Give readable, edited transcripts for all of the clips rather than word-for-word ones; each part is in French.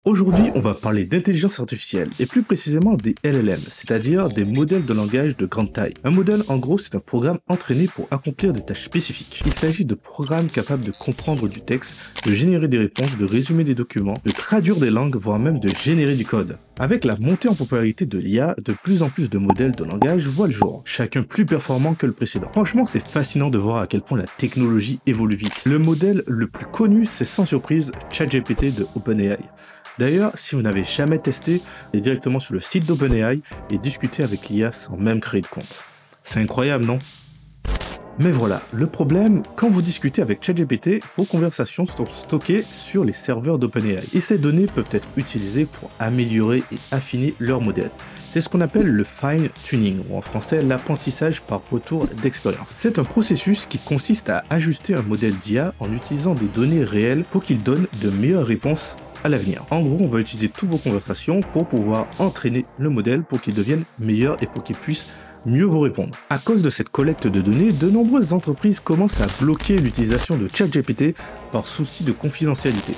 Aujourd'hui, on va parler d'intelligence artificielle, et plus précisément des LLM, c'est-à-dire des modèles de langage de grande taille. Un modèle, en gros, c'est un programme entraîné pour accomplir des tâches spécifiques. Il s'agit de programmes capables de comprendre du texte, de générer des réponses, de résumer des documents, de traduire des langues, voire même de générer du code. Avec la montée en popularité de l'IA, de plus en plus de modèles de langage voient le jour, chacun plus performant que le précédent. Franchement, c'est fascinant de voir à quel point la technologie évolue vite. Le modèle le plus connu, c'est sans surprise ChatGPT de OpenAI. D'ailleurs, si vous n'avez jamais testé, allez directement sur le site d'OpenAI et discutez avec l'IA sans même créer de compte. C'est incroyable, non? Mais voilà, le problème, quand vous discutez avec ChatGPT, vos conversations sont stockées sur les serveurs d'OpenAI et ces données peuvent être utilisées pour améliorer et affiner leur modèle. C'est ce qu'on appelle le fine tuning, ou en français l'apprentissage par retour d'expérience. C'est un processus qui consiste à ajuster un modèle d'IA en utilisant des données réelles pour qu'il donne de meilleures réponses à l'avenir. En gros, on va utiliser toutes vos conversations pour pouvoir entraîner le modèle pour qu'il devienne meilleur et pour qu'il puisse mieux vous répondre. À cause de cette collecte de données, de nombreuses entreprises commencent à bloquer l'utilisation de ChatGPT par souci de confidentialité.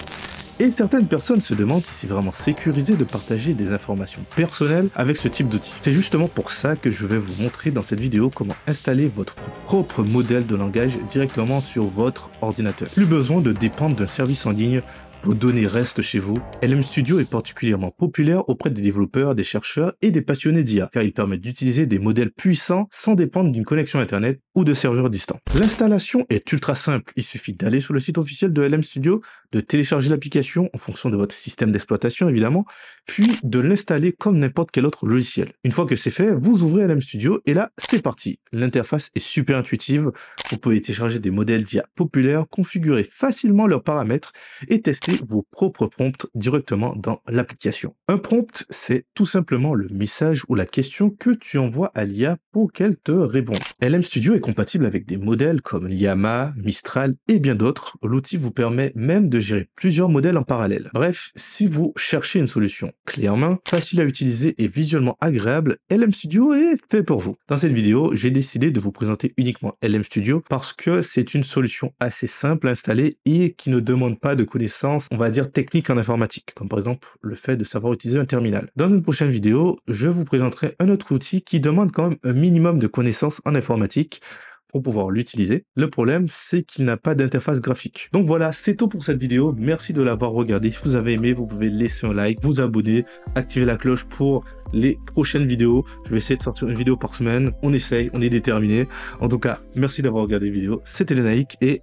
Et certaines personnes se demandent si c'est vraiment sécurisé de partager des informations personnelles avec ce type d'outil. C'est justement pour ça que je vais vous montrer dans cette vidéo comment installer votre propre modèle de langage directement sur votre ordinateur. Plus besoin de dépendre d'un service en ligne. Vos données restent chez vous. LM Studio est particulièrement populaire auprès des développeurs, des chercheurs et des passionnés d'IA, car il permet d'utiliser des modèles puissants sans dépendre d'une connexion Internet ou de serveurs distants. L'installation est ultra simple. Il suffit d'aller sur le site officiel de LM Studio, de télécharger l'application en fonction de votre système d'exploitation évidemment, puis de l'installer comme n'importe quel autre logiciel. Une fois que c'est fait, vous ouvrez LM Studio et là, c'est parti. L'interface est super intuitive. Vous pouvez télécharger des modèles d'IA populaires, configurer facilement leurs paramètres et tester vos propres prompts directement dans l'application. Un prompt, c'est tout simplement le message ou la question que tu envoies à l'IA pour qu'elle te réponde. LM Studio est compatible avec des modèles comme Llama, Mistral et bien d'autres. L'outil vous permet même de gérer plusieurs modèles en parallèle. Bref, si vous cherchez une solution clé en main, facile à utiliser et visuellement agréable, LM Studio est fait pour vous. Dans cette vidéo, j'ai décidé de vous présenter uniquement LM Studio parce que c'est une solution assez simple à installer et qui ne demande pas de connaissances, on va dire, techniques en informatique, comme par exemple le fait de savoir utiliser un terminal. Dans une prochaine vidéo, je vous présenterai un autre outil qui demande quand même un minimum de connaissances en informatique pour pouvoir l'utiliser. Le problème, c'est qu'il n'a pas d'interface graphique. Donc voilà, c'est tout pour cette vidéo. Merci de l'avoir regardé. Si vous avez aimé, vous pouvez laisser un like, vous abonner, activer la cloche pour les prochaines vidéos. Je vais essayer de sortir une vidéo par semaine. On essaye, on est déterminé. En tout cas, merci d'avoir regardé la vidéo. C'était Lenaïk et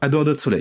à dans notre soleil.